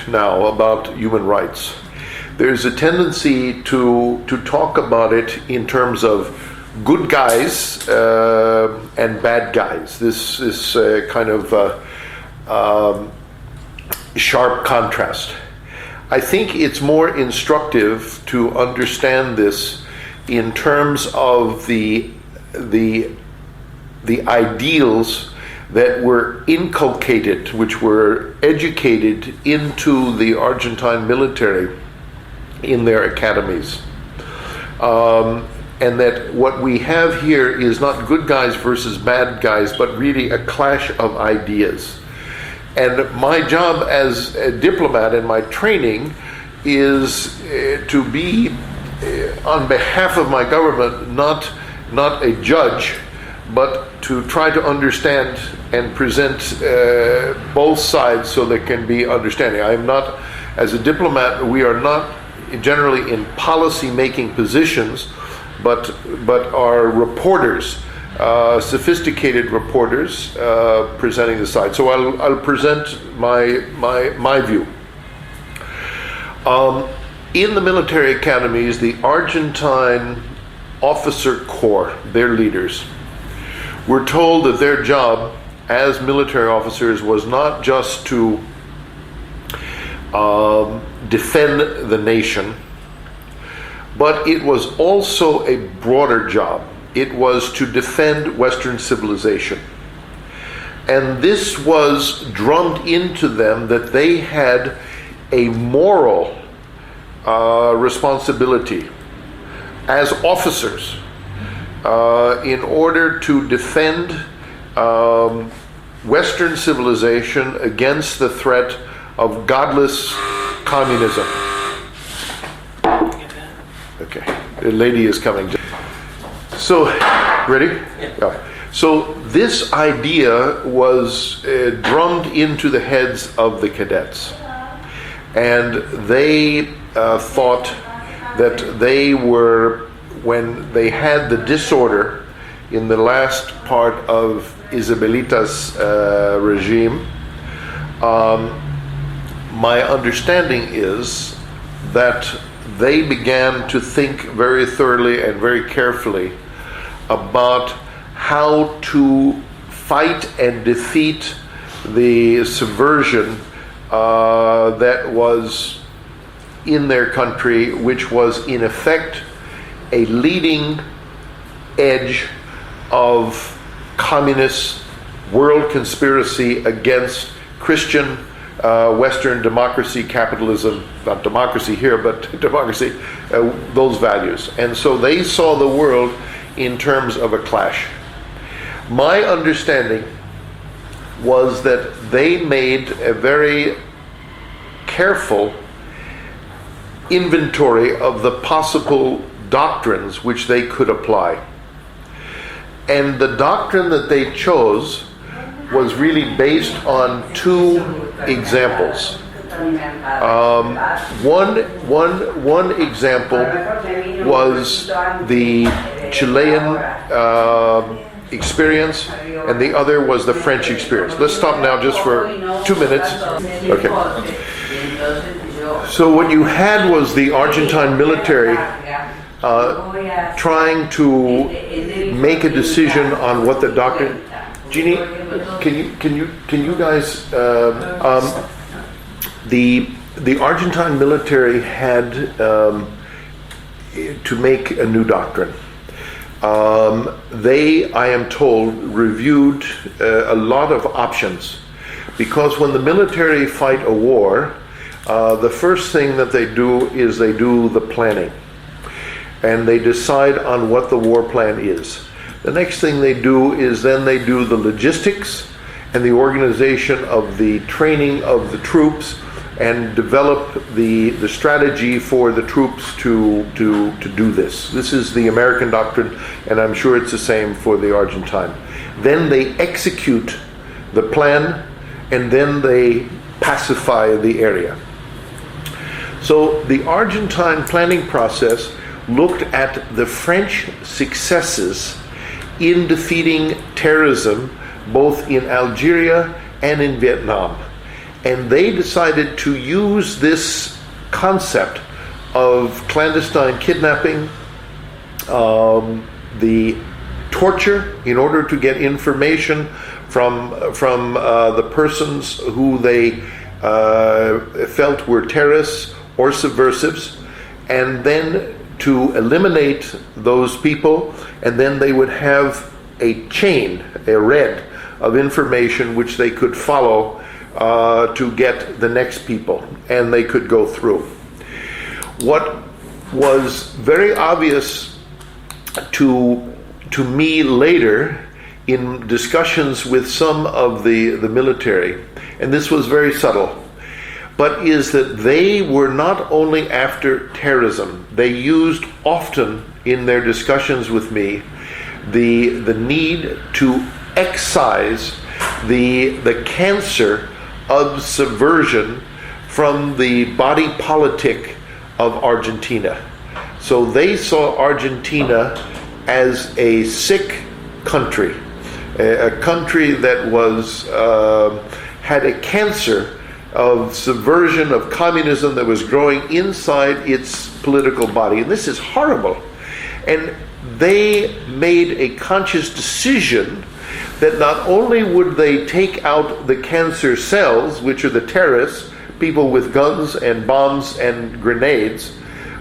Now about human rights. There's a tendency to talk about it in terms of good guys and bad guys. This is kind of sharp contrast. I think it's more instructive to understand this in terms of the ideals that were inculcated, which were educated into the Argentine military in their academies. And that what we have here is not good guys versus bad guys, but really a clash of ideas. And my job as a diplomat in my training is to be, on behalf of my government, not a judge, but to try to understand and present both sides so there can be understanding. I am not, as a diplomat, we are not generally in policy-making positions, but are reporters, sophisticated reporters presenting the side. So I'll present my view. In the military academies, the Argentine officer corps, their leaders, were told that their job as military officers was not just to defend the nation, but it was also a broader job. It was to defend Western civilization. And this was drummed into them that they had a moral responsibility as officers in order to defend Western civilization against the threat of godless communism. Okay, the lady is coming. So, ready? Yeah. So this idea was drummed into the heads of the cadets. And they thought that they were, when they had the disorder in the last part of Isabelita's regime, my understanding is that they began to think very thoroughly and very carefully about how to fight and defeat the subversion that was in their country, which was in effect a leading edge of communist world conspiracy against Christian Western democracy, capitalism, not democracy here, but democracy, those values. And so they saw the world in terms of a clash. My understanding was that they made a very careful inventory of the possible doctrines which they could apply. And the doctrine that they chose was really based on two examples. One example was the Chilean experience, and the other was the French experience. Let's stop now just for 2 minutes. Okay. So what you had was the Argentine military trying to make a decision on what the doctrine. Jeannie, can you guys? The Argentine military had to make a new doctrine. They, I am told, reviewed a lot of options, because when the military fight a war, the first thing that they do is they do the planning, and they decide on what the war plan is. The next thing they do is then they do the logistics and the organization of the training of the troops, and develop the strategy for the troops to do this. This is the American doctrine, and I'm sure it's the same for the Argentine. Then they execute the plan, and then they pacify the area. So the Argentine planning process looked at the French successes in defeating terrorism both in Algeria and in Vietnam. And they decided to use this concept of clandestine kidnapping, the torture, in order to get information from the persons who they felt were terrorists or subversives, and then to eliminate those people, and then they would have a chain, a red, of information which they could follow to get the next people, and they could go through. What was very obvious to me later in discussions with some of the military, and this was very subtle, but is that they were not only after terrorism. They used often in their discussions with me the need to excise the cancer of subversion from the body politic of Argentina. So they saw Argentina as a sick country, a country that was had a cancer of subversion, of communism that was growing inside its political body. And this is horrible. And they made a conscious decision that not only would they take out the cancer cells, which are the terrorists, people with guns and bombs and grenades,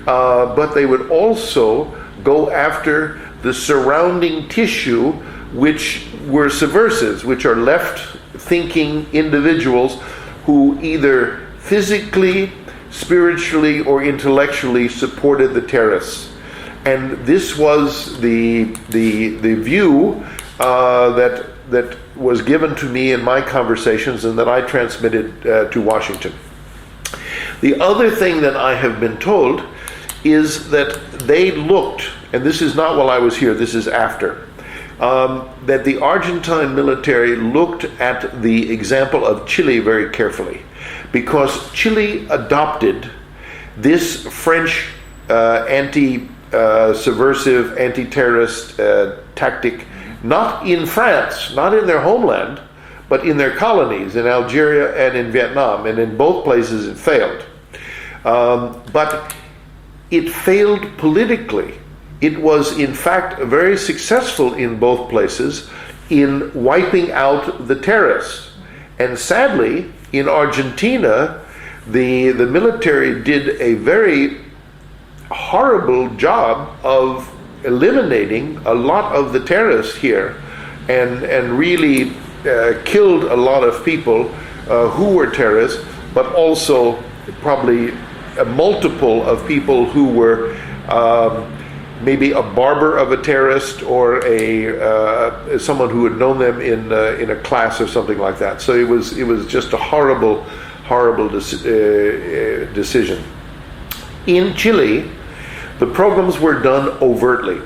but they would also go after the surrounding tissue, which were subversives, which are left-thinking individuals who either physically, spiritually, or intellectually supported the terrorists. And this was the view that was given to me in my conversations and that I transmitted to Washington. The other thing that I have been told is that they looked, and this is not while I was here, this is after, that the Argentine military looked at the example of Chile very carefully, because Chile adopted this French anti-subversive, anti-terrorist tactic, not in France, not in their homeland, but in their colonies, in Algeria and in Vietnam, and in both places it failed. But it failed politically. It was, in fact, very successful in both places in wiping out the terrorists. And sadly, in Argentina, the military did a very horrible job of eliminating a lot of the terrorists here, and really killed a lot of people who were terrorists, but also probably a multiple of people who were maybe a barber of a terrorist or someone who had known them in a class or something like that. So it was just a horrible decision. In Chile, the programs were done overtly,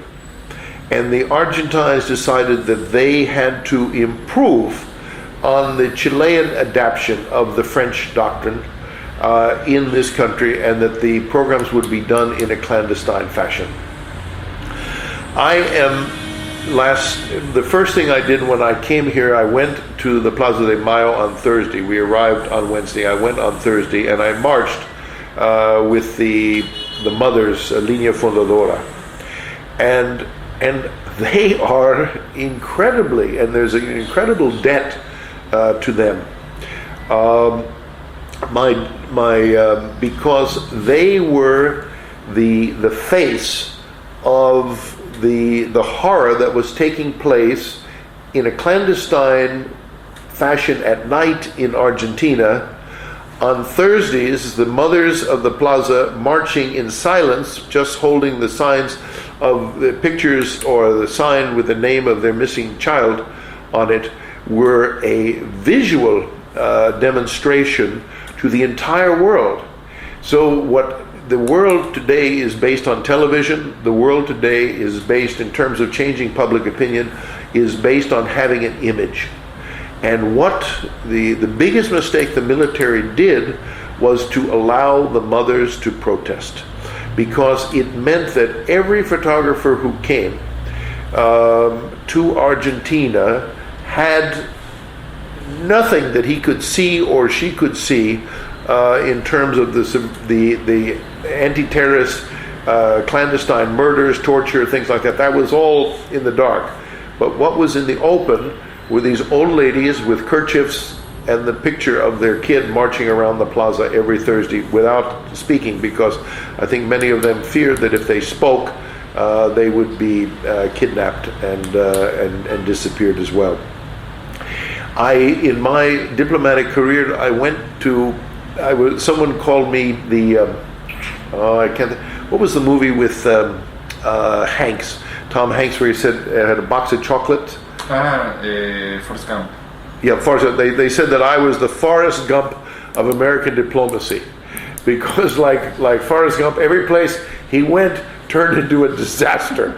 and the Argentines decided that they had to improve on the Chilean adaptation of the French doctrine in this country, and that the programs would be done in a clandestine fashion. The first thing I did when I came here, I went to the Plaza de Mayo on Thursday. We arrived on Wednesday. I went on Thursday, and I marched with the mothers, Línea Fundadora, and they are incredibly, and there's an incredible debt to them. Because they were the face of the horror that was taking place in a clandestine fashion at night in Argentina. On Thursdays, the mothers of the plaza marching in silence, just holding the signs of the pictures or the sign with the name of their missing child on it, were a visual demonstration to the entire world. So what the world today is based on television, the world today is based, in terms of changing public opinion, is based on having an image. And what the biggest mistake the military did was to allow the mothers to protest, because it meant that every photographer who came to Argentina had nothing that he could see or she could see in terms of the anti-terrorist clandestine murders, torture, things like that. That was all in the dark. But what was in the open were these old ladies with kerchiefs and the picture of their kid marching around the plaza every Thursday without speaking, because I think many of them feared that if they spoke, they would be kidnapped and disappeared as well. In my diplomatic career, someone called me what was the movie with Hanks, Tom Hanks, where he said had a box of chocolate? Forrest Gump. Yeah, Forrest Gump. They said that I was the Forrest Gump of American diplomacy, because like Forrest Gump, every place he went turned into a disaster,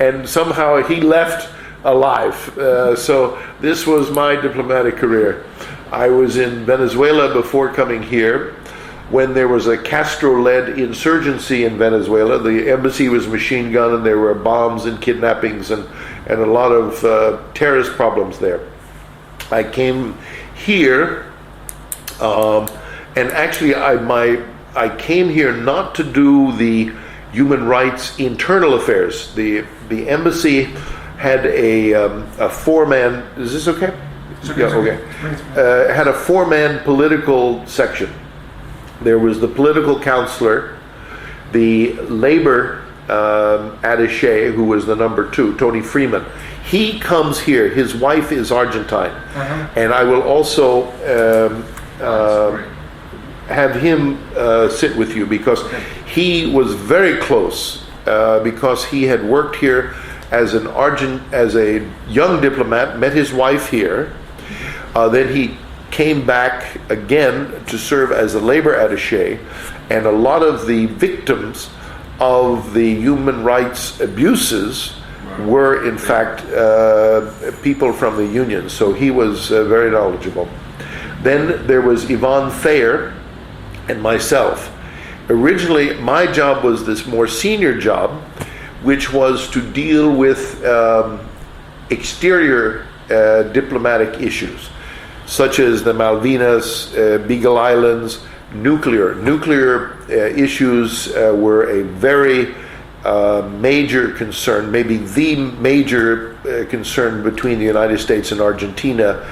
and somehow he left alive. So this was my diplomatic career. I was in Venezuela before coming here, when there was a Castro-led insurgency in Venezuela. The embassy was machine gunned, and there were bombs and kidnappings and a lot of terrorist problems there. I came here, and actually I came here not to do the human rights internal affairs. The embassy had a four-man. Is this okay? Okay. Yeah, okay. Had a four-man political section. There was the political counselor, the labor attaché, who was the number two, Tony Freeman. He comes here. His wife is Argentine, and I will also have him sit with you, because he was very close, because he had worked here as a young diplomat, met his wife here, then he came back again to serve as a labor attaché, and a lot of the victims of the human rights abuses were in fact people from the union, so he was very knowledgeable. Then there was Yvonne Thayer and myself. Originally my job was this more senior job, which was to deal with exterior diplomatic issues, such as the Malvinas, Beagle Islands, nuclear issues were a very major concern, maybe the major concern between the United States and Argentina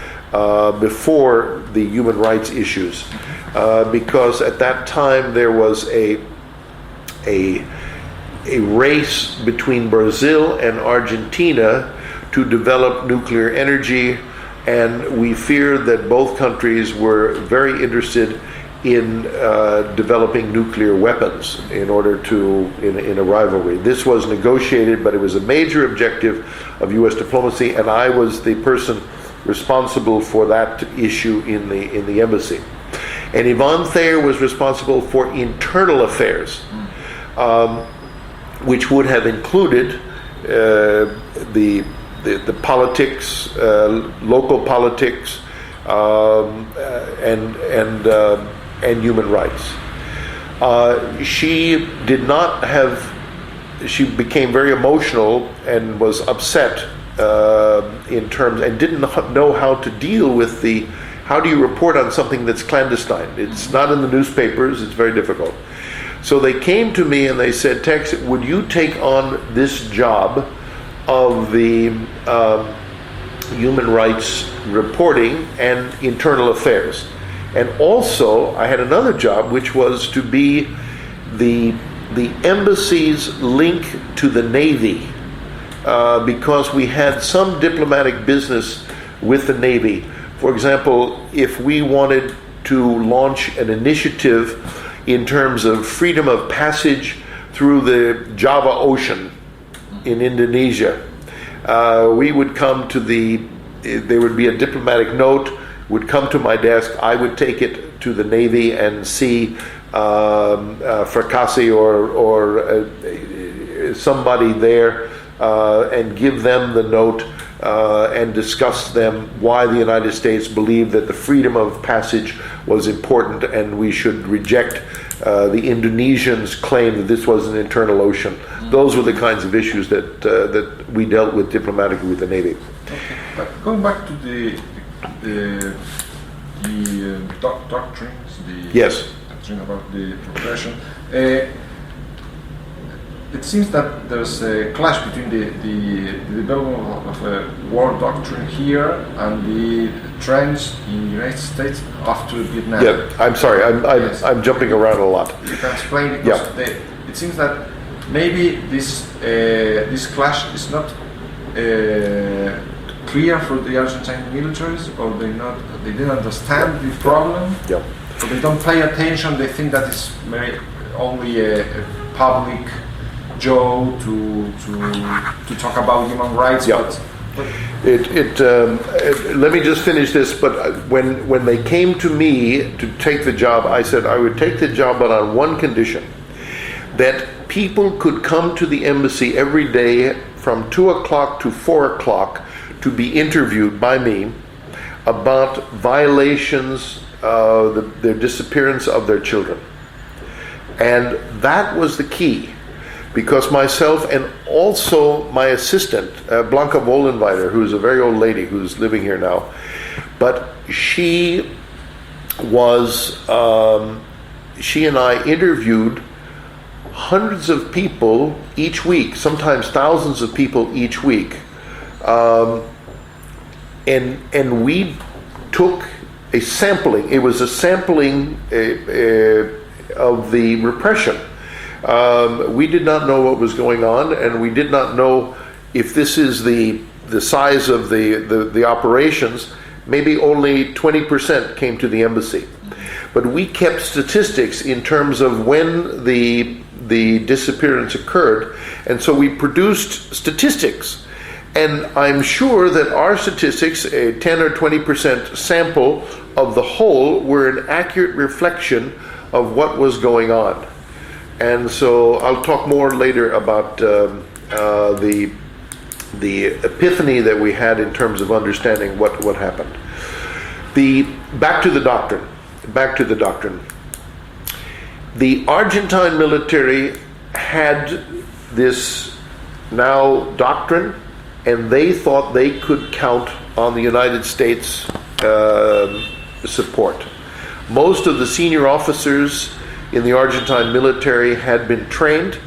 before the human rights issues, because at that time there was a race between Brazil and Argentina to develop nuclear energy, and we feared that both countries were very interested in developing nuclear weapons in order to, in a rivalry. This was negotiated, but it was a major objective of U.S. diplomacy, and I was the person responsible for that issue in the embassy. And Yvonne Thayer was responsible for internal affairs, which would have included the politics, local politics, and human rights. She became very emotional and was upset in terms, and didn't know how to deal with how do you report on something that's clandestine? It's not in the newspapers, it's very difficult. So they came to me and they said, Tex, would you take on this job of the human rights reporting and internal affairs? And also, I had another job, which was to be the embassy's link to the Navy, because we had some diplomatic business with the Navy. For example, if we wanted to launch an initiative in terms of freedom of passage through the Java Ocean in Indonesia, we would come to there would be a diplomatic note, would come to my desk, I would take it to the Navy and see Fracassi or somebody there and give them the note and discuss them why the United States believed that the freedom of passage was important and we should reject the Indonesians' claim that this was an internal ocean. Those were the kinds of issues that we dealt with diplomatically with the Navy. Okay. But going back to the doctrines, the Yes. doctrine about the repression. It seems that there's a clash between the development of a war doctrine here and the trends in the United States after Vietnam. Yeah, I'm sorry, Yes. I'm jumping around a lot. You can explain it because it seems that maybe this clash is not clear for the Argentine militaries, or they didn't understand the problem, Yeah. or they don't pay attention. They think that it's only a public joke to talk about human rights. Yeah. But Let me just finish this. But when they came to me to take the job, I said I would take the job, but on one condition: that people could come to the embassy every day from 2 o'clock to 4 o'clock to be interviewed by me about violations, the disappearance of their children. And that was the key, because myself and also my assistant, Blanca Wollenweider, who's a very old lady who's living here now, but she and I interviewed hundreds of people each week, sometimes thousands of people each week. And we took a sampling. It was a sampling of the repression. We did not know what was going on, and we did not know if this is the size of the operations. Maybe only 20% came to the embassy. But we kept statistics in terms of when the disappearance occurred, and so we produced statistics. And I'm sure that our statistics, a 10 or 20% sample of the whole, were an accurate reflection of what was going on. And so I'll talk more later about the epiphany that we had in terms of understanding what happened. Back to the doctrine. The Argentine military had this now doctrine, and they thought they could count on the United States support. Most of the senior officers in the Argentine military had been trained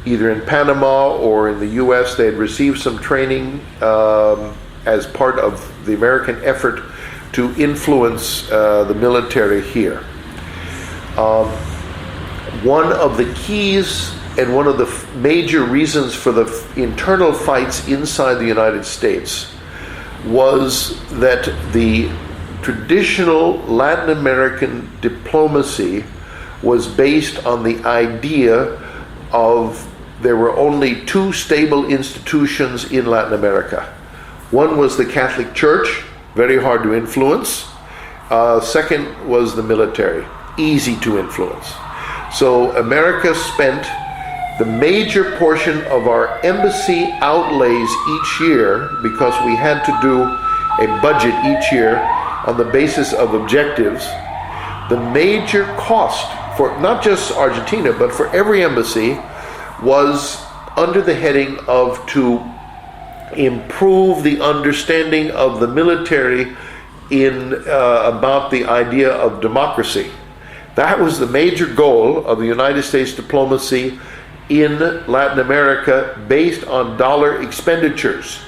either in Panama or in the US. They had received some training as part of the American effort to influence the military here. One of the keys and one of the major reasons for the internal fights inside the United States was that the traditional Latin American diplomacy was based on the idea of there were only two stable institutions in Latin America. One was the Catholic Church, very hard to influence. Second was the military, easy to influence. So America spent the major portion of our embassy outlays each year, because we had to do a budget each year on the basis of objectives. The major cost for not just Argentina, but for every embassy, was under the heading of to improve the understanding of the military about the idea of democracy. That was the major goal of the United States diplomacy in Latin America, based on dollar expenditures,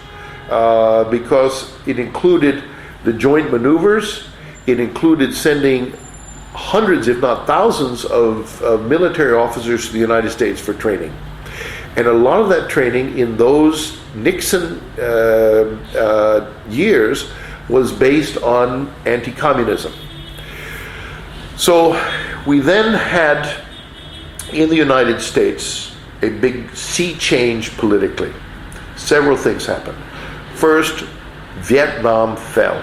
because it included the joint maneuvers, it included sending hundreds, if not thousands, of military officers to the United States for training. And a lot of that training in those Nixon years was based on anti-communism. So we then had in the United States a big sea change politically. Several things happened. First, Vietnam fell.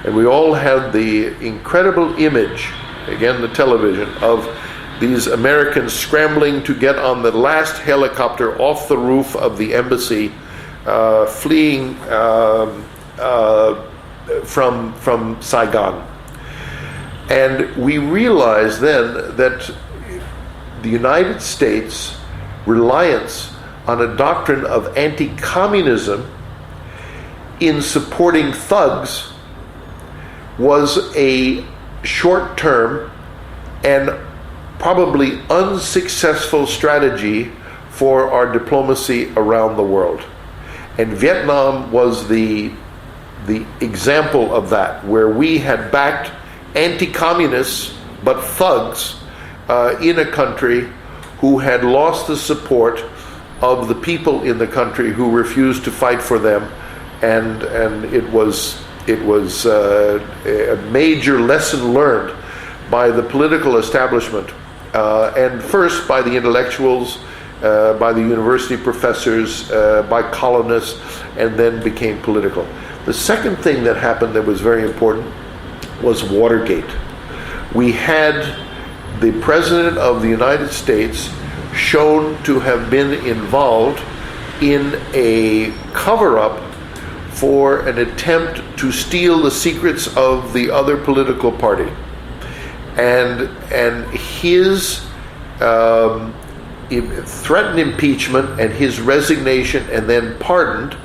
And we all had the incredible image, again the television, of these Americans scrambling to get on the last helicopter off the roof of the embassy, fleeing from Saigon. And we realized then that the United States' reliance on a doctrine of anti-communism in supporting thugs was a short-term and probably unsuccessful strategy for our diplomacy around the world. And Vietnam was the example of that, where we had backed anti-communists but thugs in a country who had lost the support of the people in the country who refused to fight for them, and it was a major lesson learned by the political establishment, and first by the intellectuals, by the university professors, by colonists, and then became political. The second thing that happened that was very important was Watergate. We had the President of the United States shown to have been involved in a cover-up for an attempt to steal the secrets of the other political party. And his threatened impeachment and his resignation and then pardoned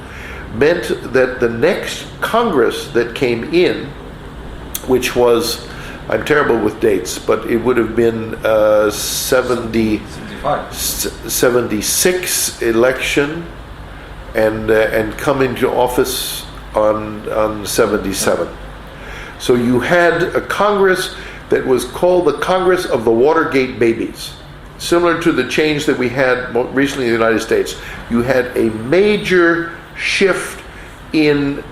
meant that the next Congress that came in, which was, I'm terrible with dates, but it would have been 76 election and come into office on 77. So you had a Congress that was called the Congress of the Watergate Babies. Similar to the change that we had recently in the United States. You had a major shift in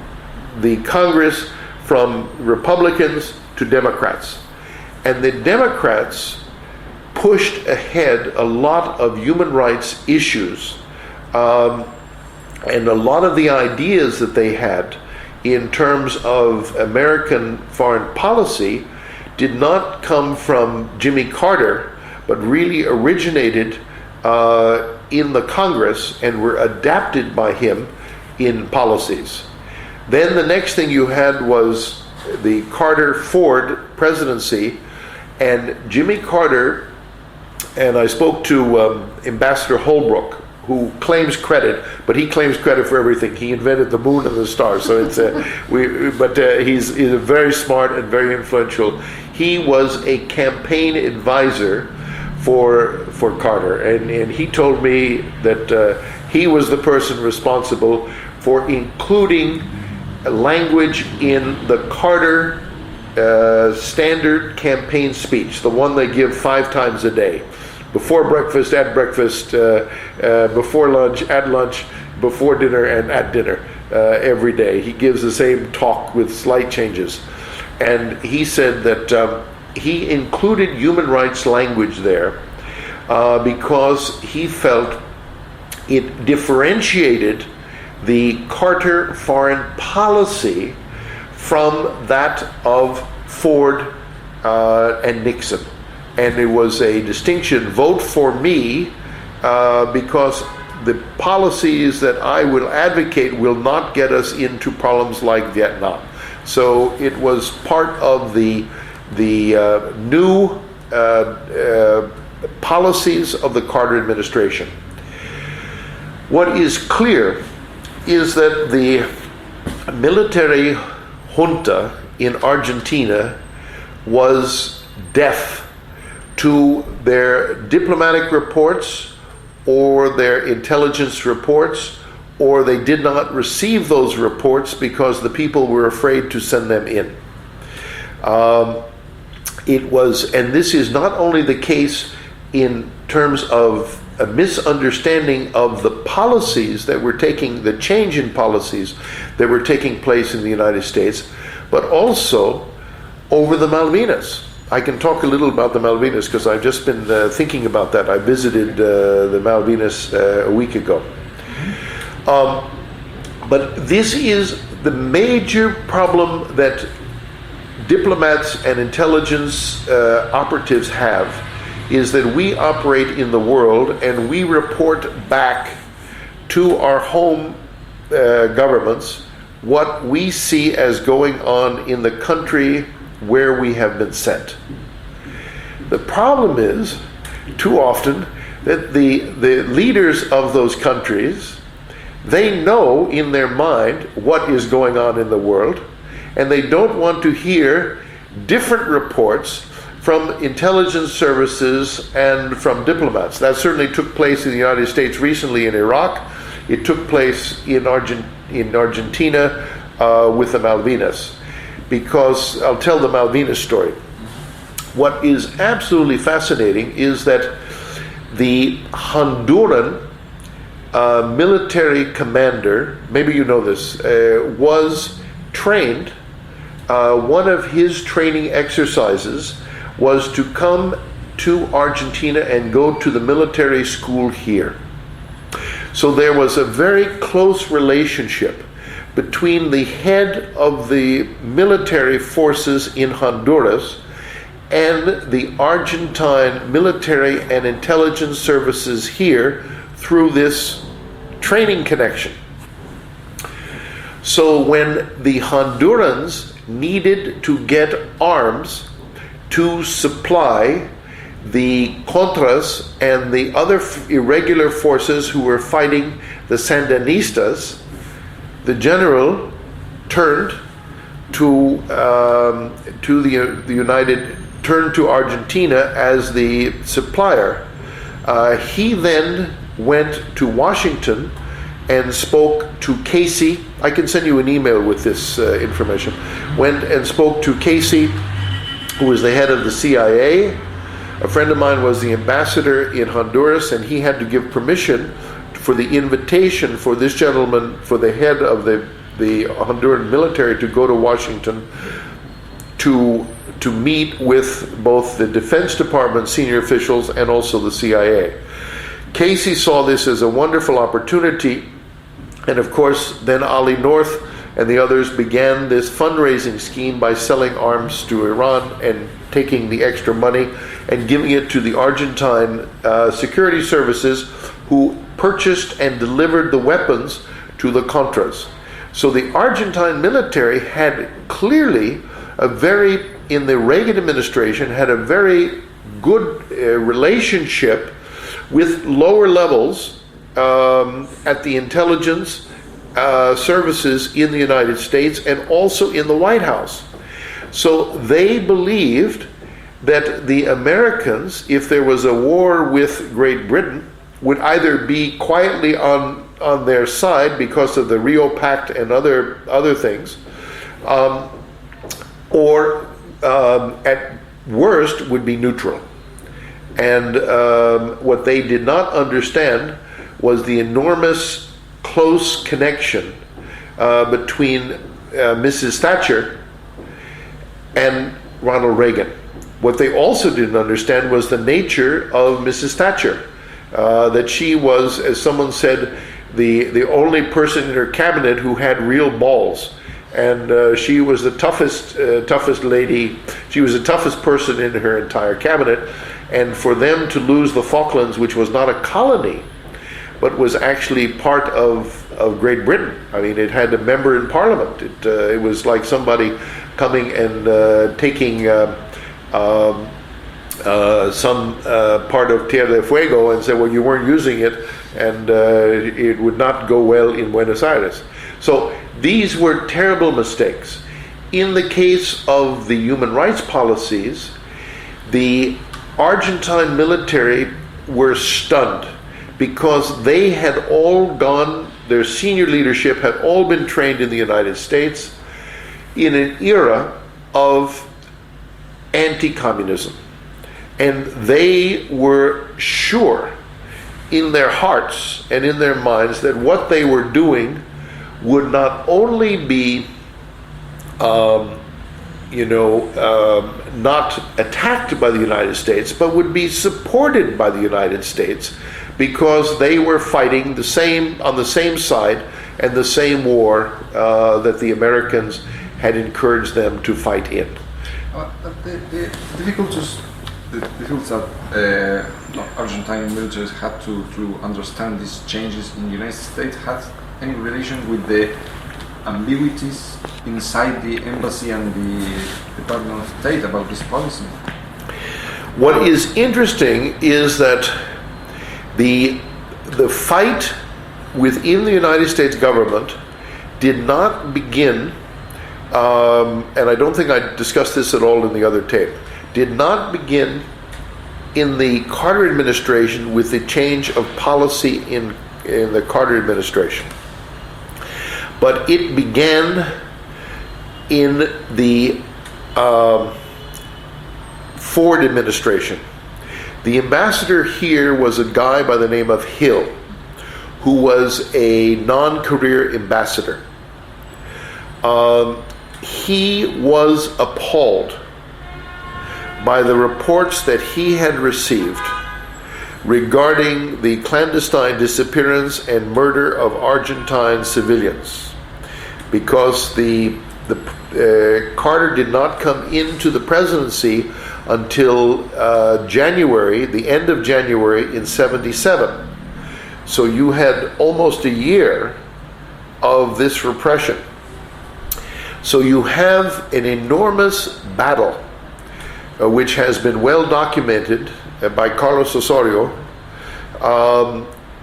the Congress from Republicans to Democrats. And the Democrats pushed ahead a lot of human rights issues, and a lot of the ideas that they had in terms of American foreign policy did not come from Jimmy Carter, but really originated in the Congress and were adapted by him in policies. Then the next thing you had was the Carter-Ford presidency, and Jimmy Carter, and I spoke to Ambassador Holbrooke, who claims credit, but he claims credit for everything. He invented the moon and the stars, so it's he's a very smart and very influential. He was a campaign advisor for Carter, and he told me that he was the person responsible for including language in the Carter standard campaign speech, the one they give 5 times a day. Before breakfast, at breakfast, before lunch, at lunch, before dinner, and at dinner, every day. He gives the same talk with slight changes. And he said that he included human rights language there because he felt it differentiated the Carter foreign policy from that of Ford and Nixon. And it was a distinction, vote for me, because the policies that I will advocate will not get us into problems like Vietnam. So it was part of the new policies of the Carter administration. What is clear is that the military junta in Argentina was deaf to their diplomatic reports or their intelligence reports, or they did not receive those reports because the people were afraid to send them in. And this is not only the case in terms of a misunderstanding of the policies that were taking, the change in policies that were taking place in the United States, but also over the Malvinas. I can talk a little about the Malvinas because I've just been thinking about that. I visited the Malvinas a week ago. But this is the major problem that diplomats and intelligence operatives have, is that we operate in the world and we report back to our home governments what we see as going on in the country where we have been sent. The problem is, too often, that the leaders of those countries, they know in their mind what is going on in the world, and they don't want to hear different reports from intelligence services and from diplomats. That certainly took place in the United States recently in Iraq. It took place in Argentina with the Malvinas. Because I'll tell the Malvinas story. What is absolutely fascinating is that the Honduran military commander, maybe you know this, was trained. One of his training exercises was to come to Argentina and go to the military school here. So there was a very close relationship between the head of the military forces in Honduras and the Argentine military and intelligence services here through this training connection. So when the Hondurans needed to get arms to supply the Contras and the other irregular forces who were fighting the Sandinistas, the general turned to Argentina as the supplier. He then went to Washington and spoke to Casey. I can send you an email with this information. Went and spoke to Casey, who was the head of the CIA. A friend of mine was the ambassador in Honduras, and he had to give permission for the invitation for this gentleman, for the head of the Honduran military, to go to Washington to meet with both the Defense Department senior officials and also the CIA. Casey saw this as a wonderful opportunity, and of course then Ali North and the others began this fundraising scheme by selling arms to Iran and taking the extra money and giving it to the Argentine security services, who purchased and delivered the weapons to the Contras. So the Argentine military had clearly in the Reagan administration, had a very good relationship with lower levels at the intelligence services in the United States and also in the White House. So they believed that the Americans, if there was a war with Great Britain, would either be quietly on their side because of the Rio Pact and other things, or at worst would be neutral. And what they did not understand was the enormous close connection between Mrs. Thatcher and Ronald Reagan. What they also didn't understand was the nature of Mrs. Thatcher, that she was, as someone said, the only person in her cabinet who had real balls. And she was the toughest lady. She was the toughest person in her entire cabinet. And for them to lose the Falklands, which was not a colony, but was actually part of Great Britain. I mean, it had a member in Parliament. It was like somebody coming and taking some part of Tierra del Fuego and said, well, you weren't using it, and it would not go well in Buenos Aires. So these were terrible mistakes. In the case of the human rights policies, the Argentine military were stunned because they had all gone, their senior leadership had all been trained in the United States in an era of anti-communism. And they were sure in their hearts and in their minds that what they were doing would not only be not attacked by the United States, but would be supported by the United States, because they were fighting on the same side and the same war that the Americans had encouraged them to fight in. The difficulties that Argentine militaries had to understand these changes in the United States had any relation with the ambiguities inside the embassy and the Department of State about this policy? What is interesting is that the fight within the United States government did not begin and I don't think I discussed this at all in the other tape, did not begin in the Carter administration with the change of policy in the Carter administration. But it began in the Ford administration. The ambassador here was a guy by the name of Hill, who was a non-career ambassador. He was appalled by the reports that he had received regarding the clandestine disappearance and murder of Argentine civilians, because the Carter did not come into the presidency until January, the end of January in '77. So you had almost a year of this repression. So you have an enormous battle, which has been well documented by Carlos Osorio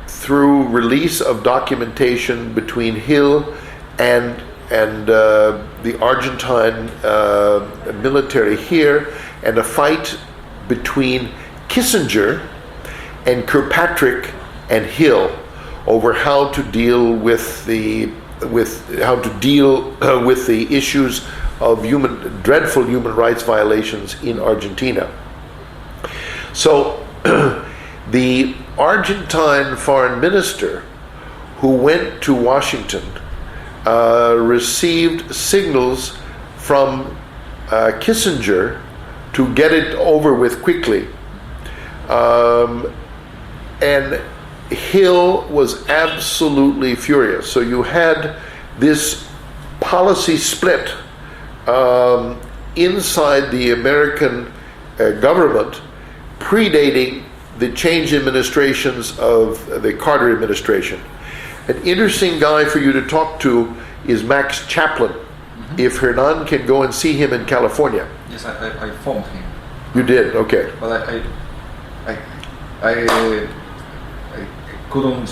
through release of documentation between Hill and the Argentine military here, and a fight between Kissinger and Kirkpatrick and Hill over how to deal with the issues of dreadful human rights violations in Argentina. So the Argentine foreign minister who went to Washington received signals from Kissinger to get it over with quickly. And Hill was absolutely furious. So you had this policy split inside the American government, predating the change administrations of the Carter administration. An interesting guy for you to talk to is Max Chaplin. Mm-hmm. If Hernan can go and see him in California. Yes, I phoned him. You did, okay. But I couldn't,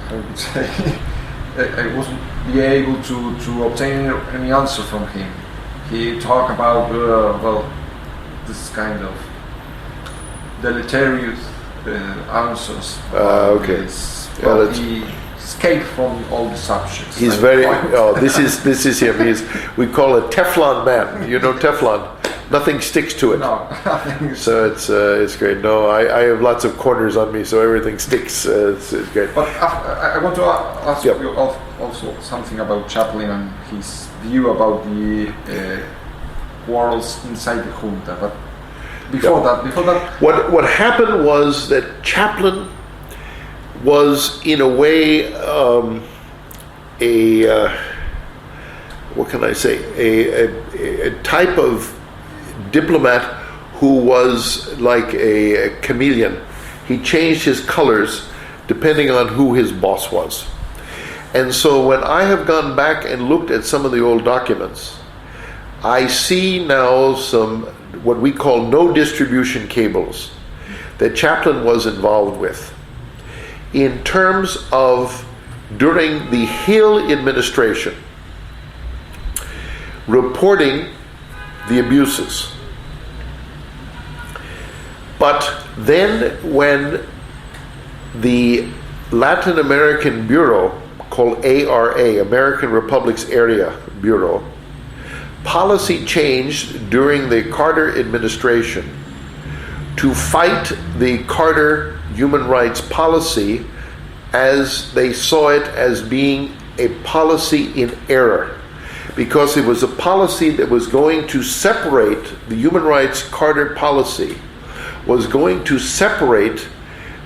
how would say, I wasn't be able to obtain any answer from him. He talked about, this kind of deleterious answers. Okay. He escaped from all the subjects. He's this is him. We call it Teflon man. You know Teflon. Nothing sticks to it. No, nothing. So it's great. No, I have lots of corners on me, so everything sticks. It's great. But I want to ask you also something about Chaplin and his view about the quarrels inside the junta. But before that, what happened was that Chaplin was in a way what can I say, a type of diplomat who was like a chameleon. He changed his colors depending on who his boss was. And so when I have gone back and looked at some of the old documents, I see now some what we call no distribution cables that Chaplin was involved with in terms of, during the Hill administration, reporting the abuses. But then when the Latin American Bureau, called ARA, American Republics Area Bureau, policy changed during the Carter administration to fight the Carter human rights policy, as they saw it as being a policy in error, because it was a policy that was going to separate, the human rights Carter policy was going to separate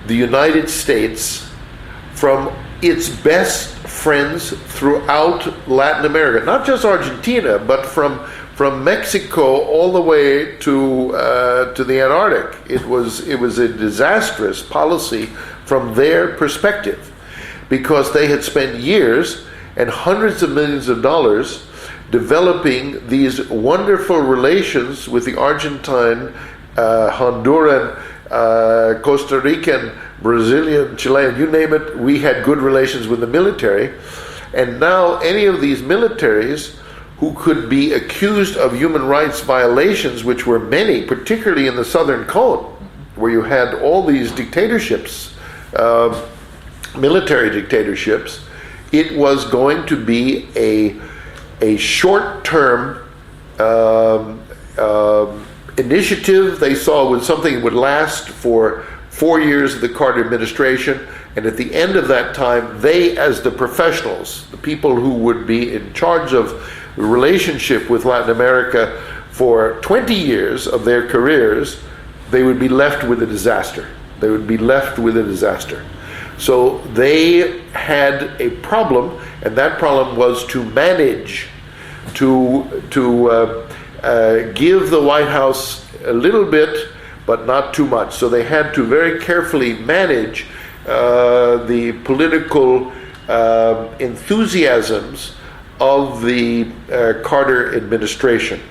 the United States from its best friends throughout Latin America, not just Argentina, but from Mexico all the way to the Antarctic. It was a disastrous policy from their perspective, because they had spent years and hundreds of millions of dollars developing these wonderful relations with the Argentine, Honduran, Costa Rican, Brazilian, Chilean, you name it. We had good relations with the military, And now any of these militaries who could be accused of human rights violations, which were many, particularly in the Southern Cone, where you had all these dictatorships, military dictatorships, it was going to be a short-term initiative they saw was something that would last for 4 years of the Carter administration, and at the end of that time, they, as the professionals, the people who would be in charge of the relationship with Latin America for 20 years of their careers, they would be left with a disaster. They would be left with a disaster. So they had a problem, and that problem was to manage to give the White House a little bit, but not too much. So they had to very carefully manage the political enthusiasms of the Carter administration.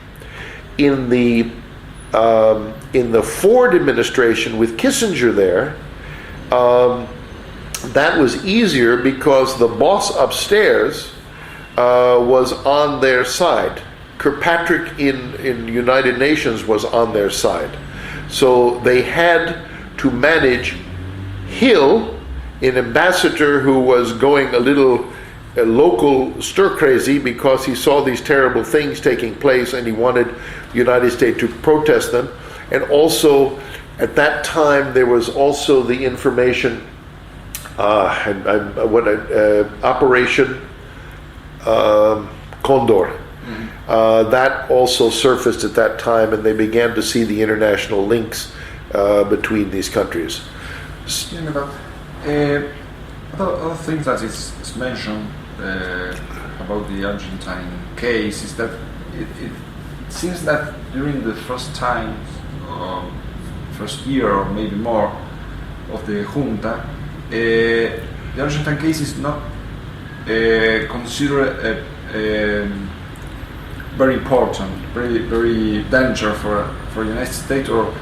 In the Ford administration with Kissinger there, that was easier because the boss upstairs was on their side. Kirkpatrick in United Nations was on their side. So they had to manage Hill, an ambassador who was going a little local stir crazy because he saw these terrible things taking place and he wanted the United States to protest them. And also, at that time, there was also the information, Operation Condor. That also surfaced at that time, and they began to see the international links between these countries. Yeah, but other things that is mentioned about the Argentine case is that it seems that during the first year or maybe more of the junta, the Argentine case is not considered very important, very dangerous for the United States, or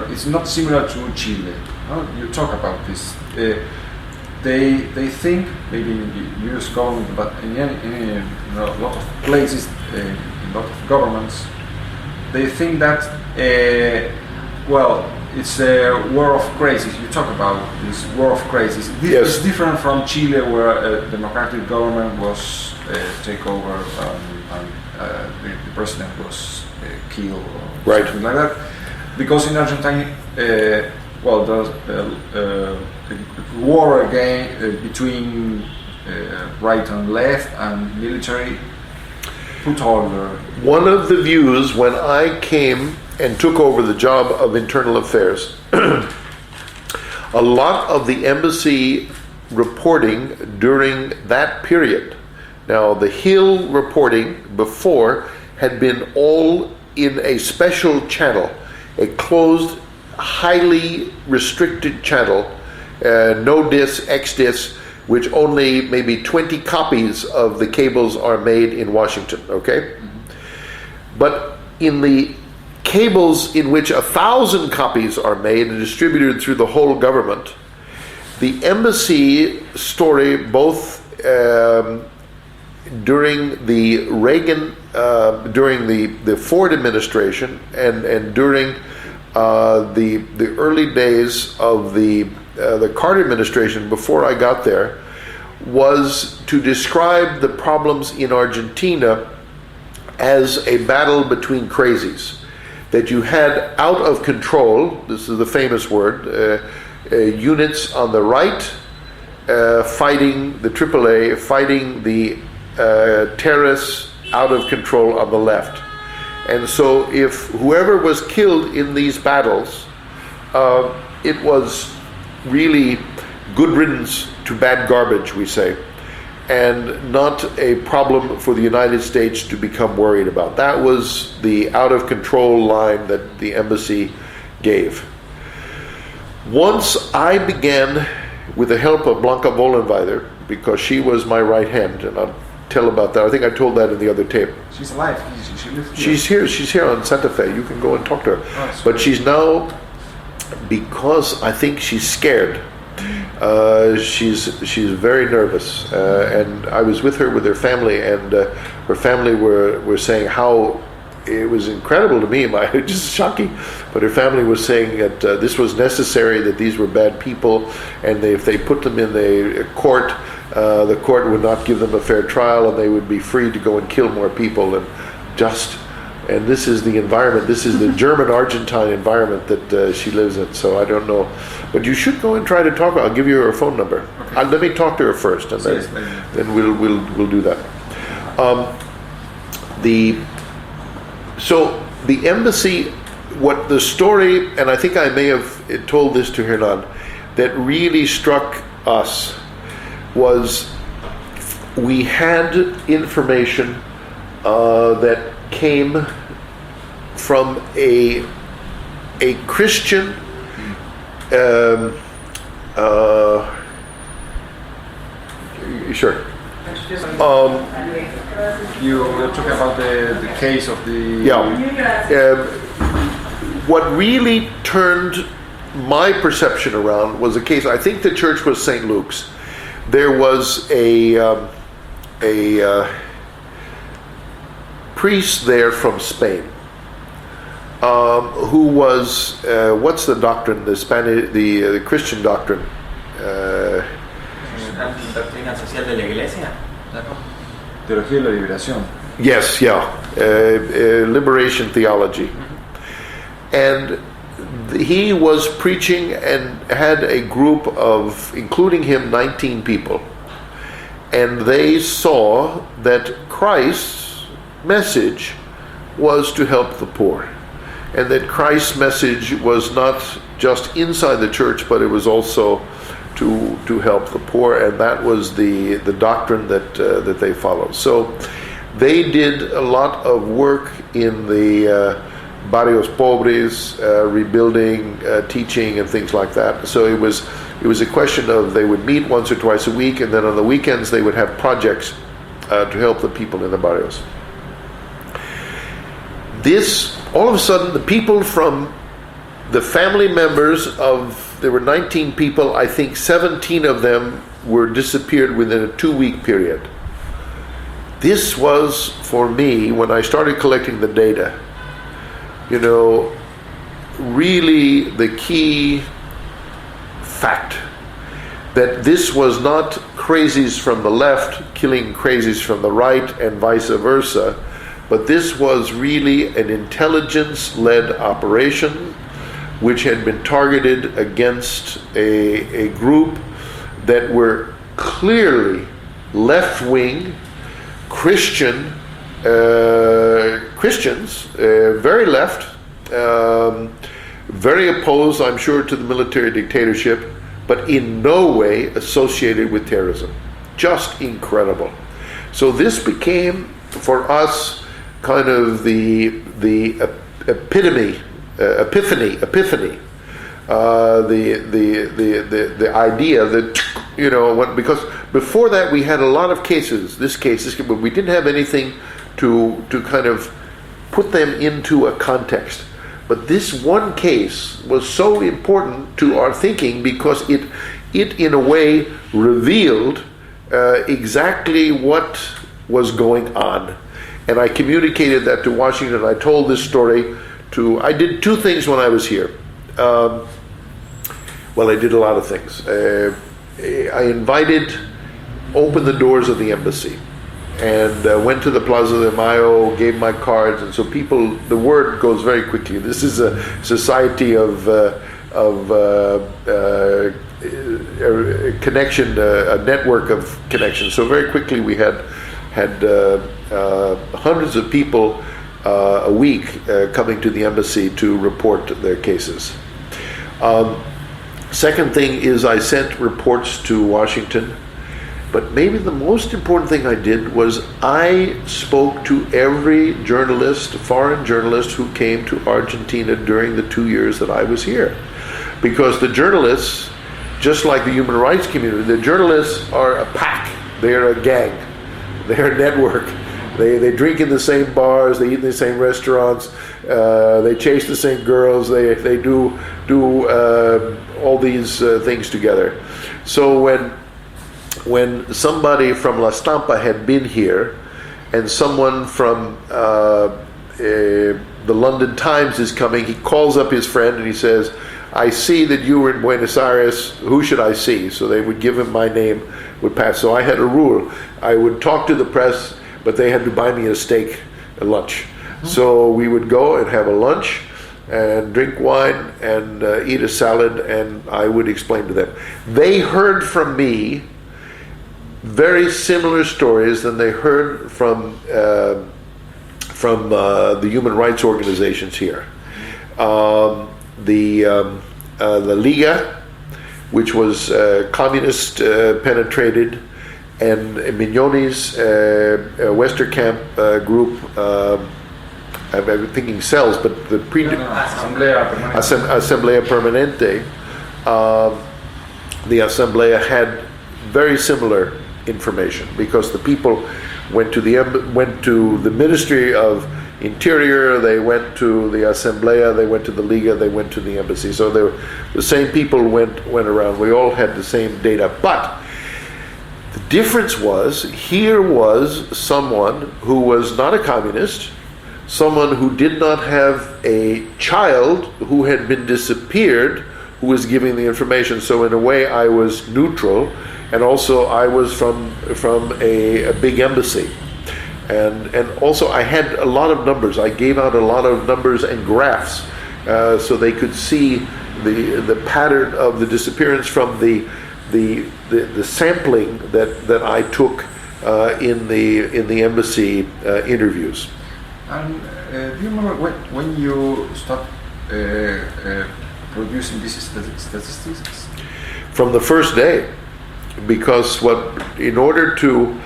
it's not similar to Chile. You talk about this. They think, maybe in the U.S. government, but in a lot of places, in a lot of governments, they think that it's a war of crisis. You talk about this war of crisis. Yes. It's different from Chile, where a democratic government was take over and the president was killed or right. something like that. Because in Argentina, there's a war again between right and left and military put order. One of the views when I came and took over the job of internal affairs, a lot of the embassy reporting during that period, now the Hill reporting before had been all in a special channel, a closed, highly restricted channel, no dis, ex dis, which only maybe 20 copies of the cables are made in Washington, okay? Mm-hmm. But in the cables in which 1,000 copies are made and distributed through the whole government, the embassy story, both during the Reagan, during the Ford administration, and during the early days of the Carter administration, before I got there, was to describe the problems in Argentina as a battle between crazies. That you had out of control, this is the famous word, units on the right fighting the AAA, fighting the terrorists out of control on the left. And so if whoever was killed in these battles, it was really good riddance to bad garbage, we say, and not a problem for the United States to become worried about. That was the out of control line that the embassy gave. Once I began, with the help of Blanca Vollenweider, because she was my right hand, and I'll tell about that. I think I told that in the other tape. She's alive. She lives here. She's here on Santa Fe. You can go and talk to her. Oh, but she's now, because I think she's scared, She's very nervous, and I was with her with her family, and her family were saying how it was incredible to me, just shocking. But her family was saying that this was necessary, that these were bad people, and if they put them in the court would not give them a fair trial, and they would be free to go and kill more people. And this is the environment, this is the German-Argentine environment that she lives in, so I don't know. But you should go and try to talk. I'll give you her phone number. Okay. Let me talk to her first, and then we'll do that. So the embassy, what the story, and I think I may have told this to Hernan, that really struck us was we had information that came from a Christian sure. You were talking about the case of the... What really turned my perception around was a case, I think the church was St. Luke's. There was a priest there from Spain who was, what's the doctrine, the Christian doctrine? Doctrina social de la Iglesia. Teología de la liberación. Yes, liberation theology. And he was preaching and had a group of, including him, 19 people. And they saw that Christ's message was to help the poor. And that Christ's message was not just inside the church, but it was also to help the poor, and that was the doctrine that they followed. So they did a lot of work in the barrios pobres, rebuilding, teaching, and things like that. So it was a question of they would meet once or twice a week, and then on the weekends they would have projects to help the people in the barrios. This, all of a sudden, the people from the family members of, there were 19 people, I think 17 of them were disappeared within a 2-week period. This was, for me, when I started collecting the data, really the key fact that this was not crazies from the left killing crazies from the right and vice versa, but this was really an intelligence-led operation which had been targeted against a group that were clearly left-wing Christians, very left, very opposed, I'm sure, to the military dictatorship, but in no way associated with terrorism. Just incredible. So this became, for us, kind of the epiphany, the idea that because before that we had a lot of cases, but we didn't have anything to kind of put them into a context. But this one case was so important to our thinking because it in a way revealed exactly what was going on. And I communicated that to Washington. I told this story I did 2 things when I was here. I did a lot of things. I opened the doors of the embassy and went to the Plaza de Mayo, gave my cards, and so the word goes very quickly. This is a society of connection, a network of connections. So very quickly we had hundreds of people a week coming to the embassy to report their cases. Second thing is I sent reports to Washington, but maybe the most important thing I did was I spoke to every journalist, foreign journalist who came to Argentina during the 2 years that I was here. Because the journalists, just like the human rights community, the journalists are a pack, they're a gang, they're a network. They drink in the same bars, they eat in the same restaurants, They chase the same girls. They do all these things together. So when somebody from La Stampa had been here, and someone from the London Times is coming, he calls up his friend and he says, I see that you were in Buenos Aires, who should I see? So they would give him my name, would pass. So I had a rule. I would talk to the press, but they had to buy me a steak, a lunch. So we would go and have a lunch and drink wine and eat a salad, and I would explain to them. They heard from me very similar stories than they heard from the human rights organizations here. The Liga, which was communist penetrated, and Mignoni's Westerkamp group, I'm thinking cells, but the Asamblea Permanente, the Asamblea had very similar information, because the people went to the Ministry of Interior, they went to the Asamblea, they went to the Liga, they went to the embassy. So the same people went around. We all had the same data. But the difference was, here was someone who was not a communist, someone who did not have a child who had been disappeared, who was giving the information. So in a way I was neutral, and also I was from a big embassy. And also I had a lot of numbers. I gave out a lot of numbers and graphs, so they could see the pattern of the disappearance from the sampling that I took in the embassy interviews. And do you remember when you start producing these statistics? From the first day, because in order to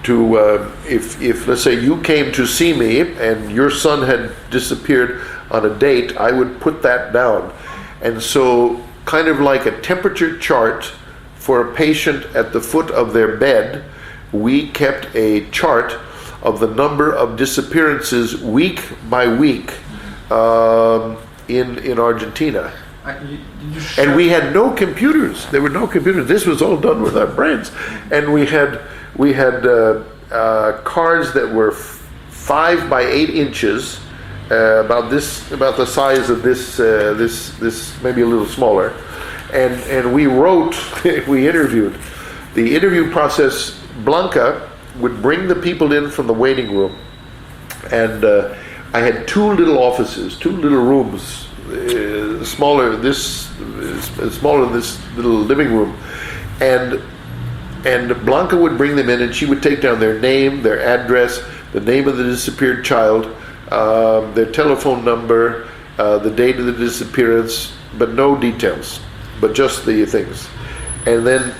if let's say you came to see me and your son had disappeared on a date, I would put that down. And so kind of like a temperature chart for a patient at the foot of their bed, we kept a chart of the number of disappearances week by week in Argentina. And we had no computers. There were no computers. This was all done with our brains. And we had cards that were 5 by 8 inches, about the size of this, maybe a little smaller, and we wrote, we interviewed. The interview process, Blanca would bring the people in from the waiting room, and I had 2 little offices, 2 little rooms, smaller than this little living room, and Blanca would bring them in, and she would take down their name, their address, the name of the disappeared child, their telephone number, the date of the disappearance, but no details, but just the things. And then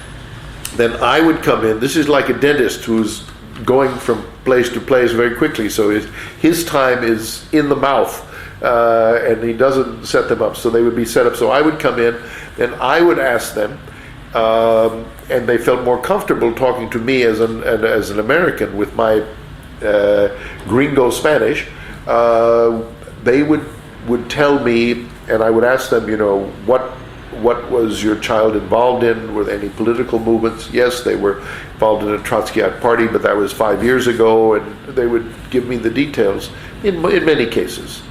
I would come in. This is like a dentist who's going from place to place very quickly, so his time is in the mouth, and he doesn't set them up, so they would be set up. So I would come in, and I would ask them, and they felt more comfortable talking to me as an American with my gringo Spanish. They would tell me, and I would ask them, what was your child involved in? Were there any political movements? Yes, they were involved in a Trotskyite party, but that was 5 years ago, and they would give me the details in many cases.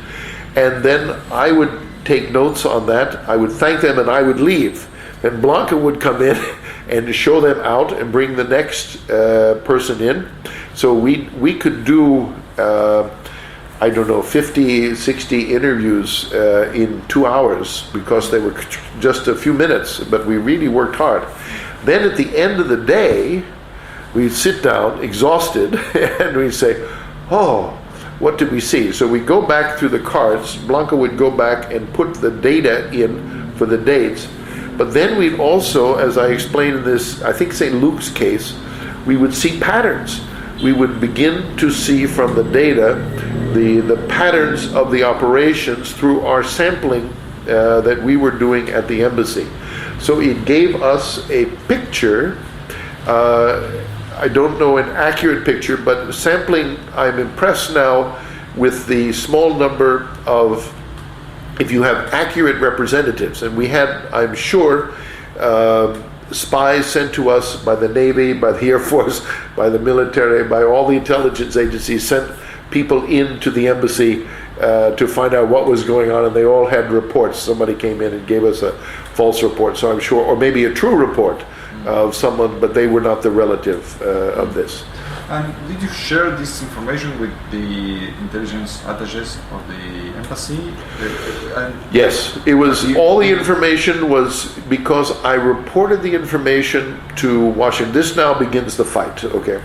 And then I would take notes on that. I would thank them, and I would leave. Then Blanca would come in and show them out and bring the next person in. So we could do, 50, 60 interviews in 2 hours, because they were just a few minutes, but we really worked hard. Then at the end of the day, we'd sit down exhausted and we'd say, oh, what did we see? So we go back through the cards. Blanca would go back and put the data in for the dates. But then we'd also, as I explained in this, I think St. Luke's case, we would see patterns. We would begin to see from the data the patterns of the operations through our sampling that we were doing at the embassy. So it gave us a picture, I don't know an accurate picture, but sampling, I'm impressed now with the small number of, if you have accurate representatives, and we had, I'm sure, spies sent to us by the Navy, by the Air Force, by the military, by all the intelligence agencies, sent people into the embassy to find out what was going on, and they all had reports. Somebody came in and gave us a false report, so I'm sure, or maybe a true report of someone, but they were not the relative of this. And did you share this information with the intelligence attaches of the embassy? Yes, it was, all the information was, because I reported the information to Washington. This now begins the fight, okay?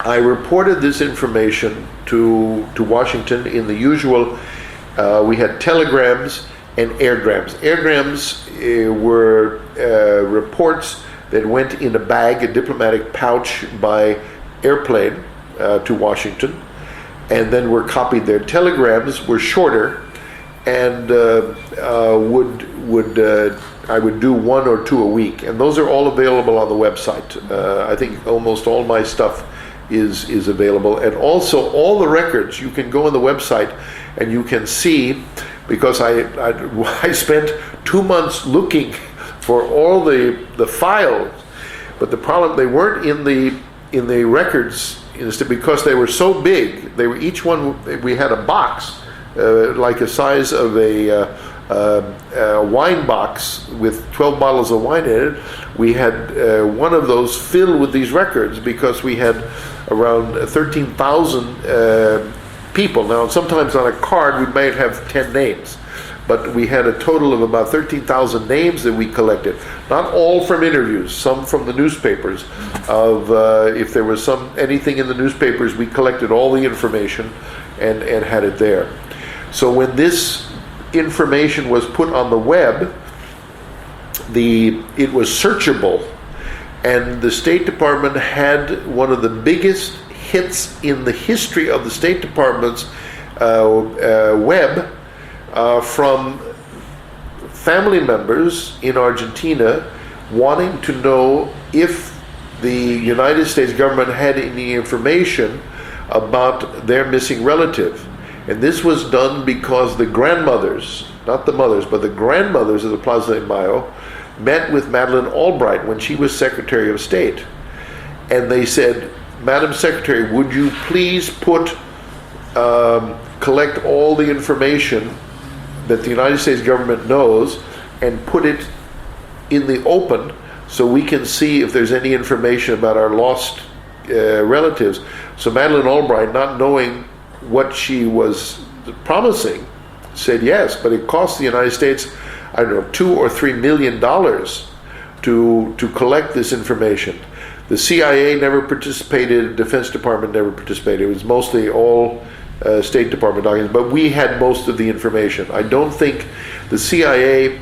I reported this information to Washington in the usual, we had telegrams and airgrams. Airgrams were reports that went in a bag, a diplomatic pouch by airplane to Washington, and then were copied there. Telegrams were shorter, and I would do 1 or 2 a week, and those are all available on the website. I think almost all my stuff is available, and also all the records. You can go on the website and you can see, because I spent 2 months looking for all the files, but the problem, they weren't in the records, because they were so big. They were, each one, we had a box like the size of a wine box with 12 bottles of wine in it. We had one of those filled with these records, because we had around 13,000 people. Now, sometimes on a card we might have 10 names, but we had a total of about 13,000 names that we collected. Not all from interviews, some from the newspapers. Of if there was anything in the newspapers, we collected all the information and had it there. So when this information was put on the web, it was searchable, and the State Department had one of the biggest hits in the history of the State Department's web from family members in Argentina wanting to know if the United States government had any information about their missing relative. And this was done because the grandmothers, not the mothers, but the grandmothers of the Plaza de Mayo met with Madeleine Albright when she was Secretary of State. And they said, Madam Secretary, would you please collect all the information that the United States government knows and put it in the open so we can see if there's any information about our lost relatives. So Madeleine Albright, not knowing what she was promising, said yes, but it cost the United States, I don't know, $2 or $3 million to collect this information. The CIA never participated, the Defense Department never participated. It was mostly all State Department documents, but we had most of the information. I don't think the CIA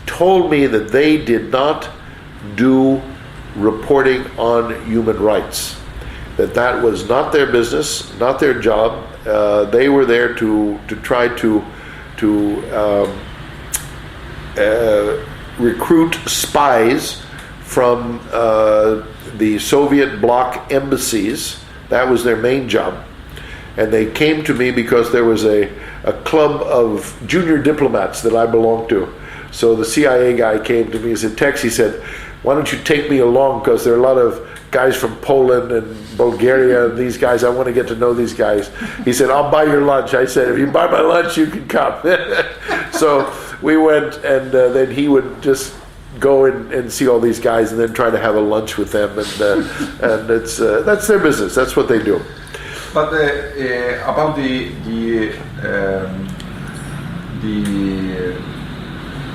told me that they did not do reporting on human rights, that was not their business, not their job. They were there to try to recruit spies from the Soviet bloc embassies. That was their main job. And they came to me because there was a club of junior diplomats that I belonged to. So the CIA guy came to me and said, Tex, he said, why don't you take me along, because there are a lot of guys from Poland and Bulgaria and these guys, I want to get to know these guys. He said, I'll buy your lunch. I said, if you buy my lunch, you can come. So we went, and then he would just go and see all these guys and then try to have a lunch with them, and it's that's their business. That's what they do. But about the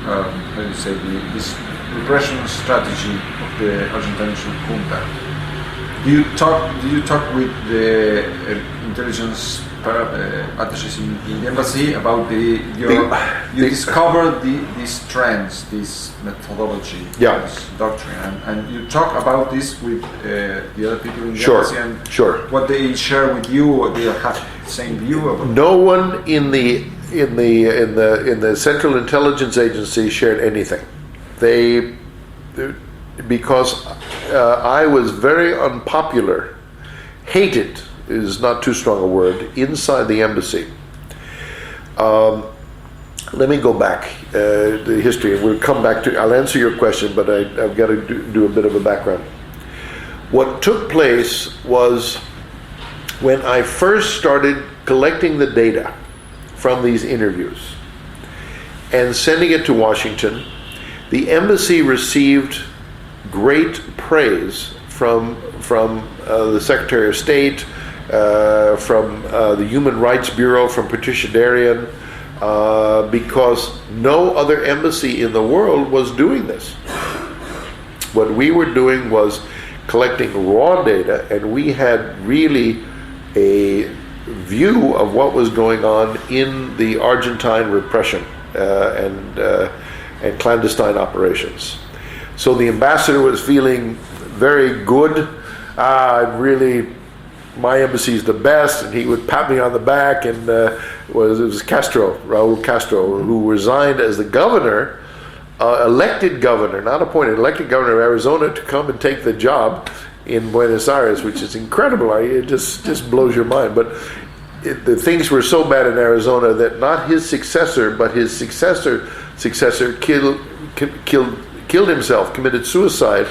how do you say, this repression strategy of the Argentine junta. Do you talk with the intelligence attaches in the embassy about you discovered these trends, this methodology, this doctrine, and you talk about this with the other people in the embassy, and what they share with you, or they have the same view about? No one in the Central Intelligence Agency shared anything. Because I was very unpopular, hated is not too strong a word, inside the embassy. Let me go back, the history. We'll come back to, I'll answer your question, but I've got to do a bit of a background. What took place was when I first started collecting the data from these interviews and sending it to Washington, the embassy received great praise from the Secretary of State, from the Human Rights Bureau, from Patricia Derian, because no other embassy in the world was doing this. What we were doing was collecting raw data, and we had really a view of what was going on in the Argentine repression and clandestine operations. So the ambassador was feeling very good. My embassy is the best, and he would pat me on the back. And it was Castro, Raúl Castro, who resigned as the governor, elected governor, not appointed, elected governor of Arizona, to come and take the job in Buenos Aires, which is incredible. It just blows your mind. But the things were so bad in Arizona that not his successor, but his successor killed himself, committed suicide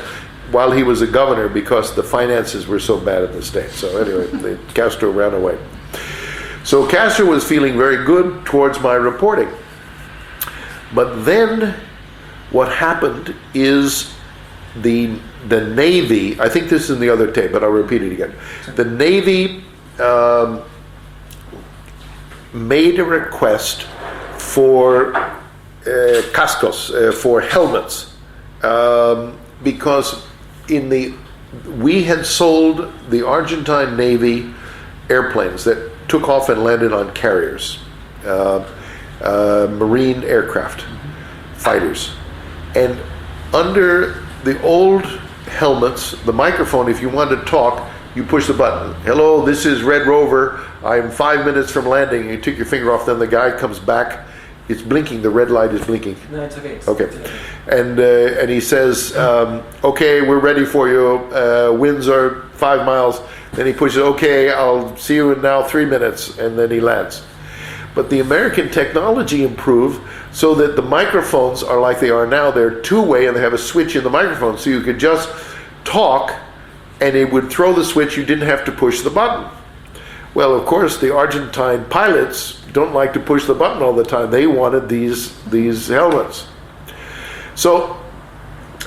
while he was a governor, because the finances were so bad in the state. So anyway, Castro ran away. So Castro was feeling very good towards my reporting. But then what happened is the Navy, I think this is in the other tape, but I'll repeat it again. The Navy made a request for cascos, for helmets, because we had sold the Argentine Navy airplanes that took off and landed on carriers, marine aircraft, fighters. And under the old helmets, the microphone, if you wanted to talk, you push the button. Hello, this is Red Rover. I'm 5 minutes from landing. You take your finger off, then the guy comes back. It's blinking, the red light is blinking. No, it's okay. Okay. And he says, okay, we're ready for you. Winds are 5 miles. Then he pushes, okay, I'll see you in now 3 minutes. And then he lands. But the American technology improved so that the microphones are like they are now. They're two-way, and they have a switch in the microphone. So you could just talk, and it would throw the switch. You didn't have to push the button. Well, of course, the Argentine pilots don't like to push the button all the time. They wanted these helmets. So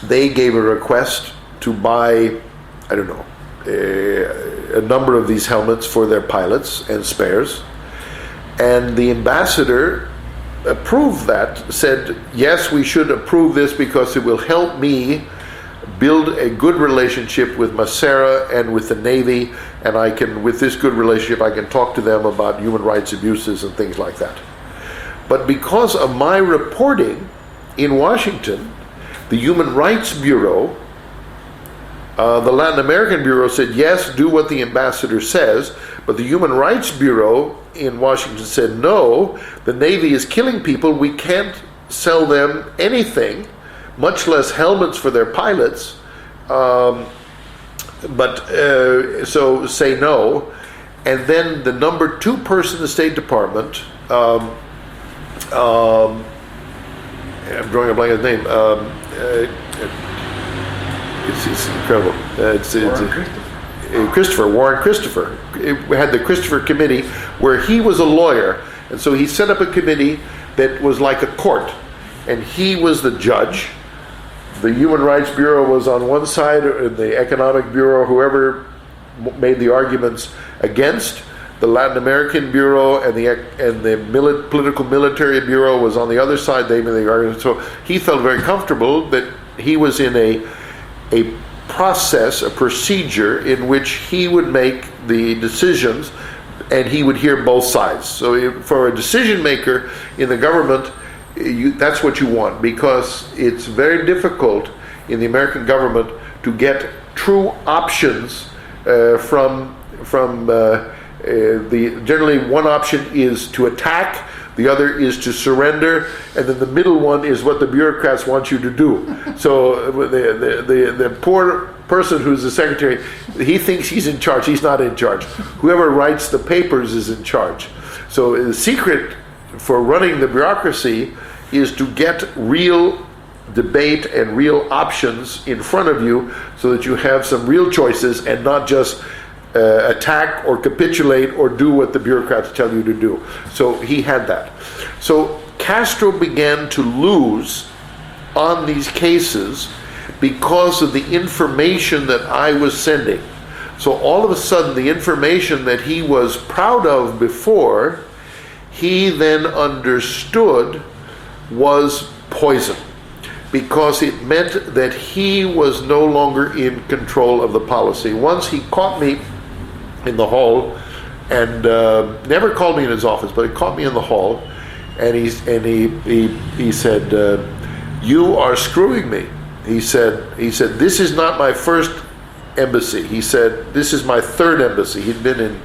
they gave a request to buy, I don't know, a number of these helmets for their pilots and spares. And the ambassador approved that, said, yes, we should approve this because it will help me build a good relationship with Macera and with the Navy, and with this good relationship, I can talk to them about human rights abuses and things like that. But because of my reporting in Washington, the Human Rights Bureau, the Latin American Bureau said, yes, do what the ambassador says, but the Human Rights Bureau in Washington said, no, the Navy is killing people, we can't sell them anything, much less helmets for their pilots, so say no. And then the number 2 person in the State Department, I'm drawing a blank on his name, it's incredible. Warren Christopher. We had the Christopher Committee where he was a lawyer, and so he set up a committee that was like a court, and he was the judge. The Human Rights Bureau was on one side, and the Economic Bureau, whoever made the arguments against. The Latin American Bureau and the Political Military Bureau was on the other side. They made the arguments. So he felt very comfortable that he was in a process, a procedure in which he would make the decisions, and he would hear both sides. So for a decision maker in the government, that's what you want, because it's very difficult in the American government to get true options from generally one option is to attack, the other is to surrender, and then the middle one is what the bureaucrats want you to do. So the poor person who's the secretary, he thinks he's in charge. He's not in charge. Whoever writes the papers is in charge. So the secret for running the bureaucracy is to get real debate and real options in front of you so that you have some real choices and not just attack or capitulate or do what the bureaucrats tell you to do. So he had that. So Castro began to lose on these cases because of the information that I was sending. So all of a sudden, the information that he was proud of before, he then understood was poison, because it meant that he was no longer in control of the policy. Once he caught me in the hall, and never called me in his office, but he caught me in the hall, and he said, "You are screwing me." He said, "This is not my first embassy." He said, "This is my third embassy." He'd been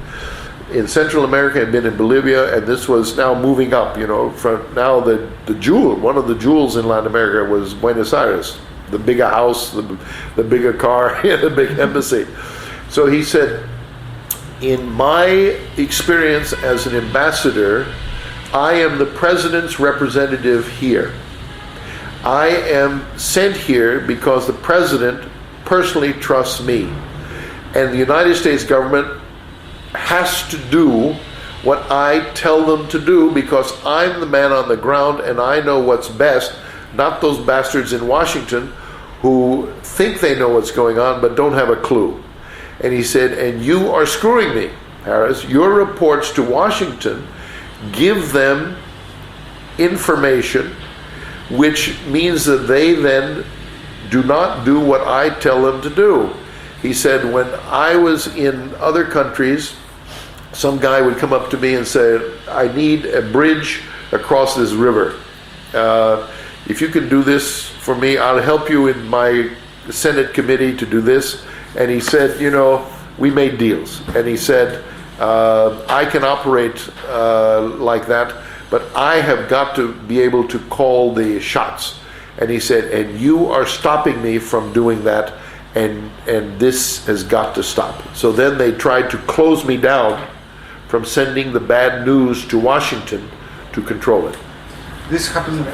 in Central America, had been in Bolivia, and this was now moving up, from now the jewel, one of the jewels in Latin America was Buenos Aires, the bigger house, the bigger car, the big embassy. So he said, "In my experience as an ambassador, I am the president's representative here. I am sent here because the president personally trusts me. And the United States government has to do what I tell them to do because I'm the man on the ground and I know what's best, not those bastards in Washington who think they know what's going on but don't have a clue." And he said, "And you are screwing me, Harris. Your reports to Washington give them information which means that they then do not do what I tell them to do." He said, "When I was in other countries, some guy would come up to me and say, 'I need a bridge across this river. If you can do this for me, I'll help you in my Senate committee to do this.' And he said, we made deals. And he said, I can operate like that, but I have got to be able to call the shots." And he said, "And you are stopping me from doing that, and this has got to stop." So then they tried to close me down from sending the bad news to Washington to control it. This happened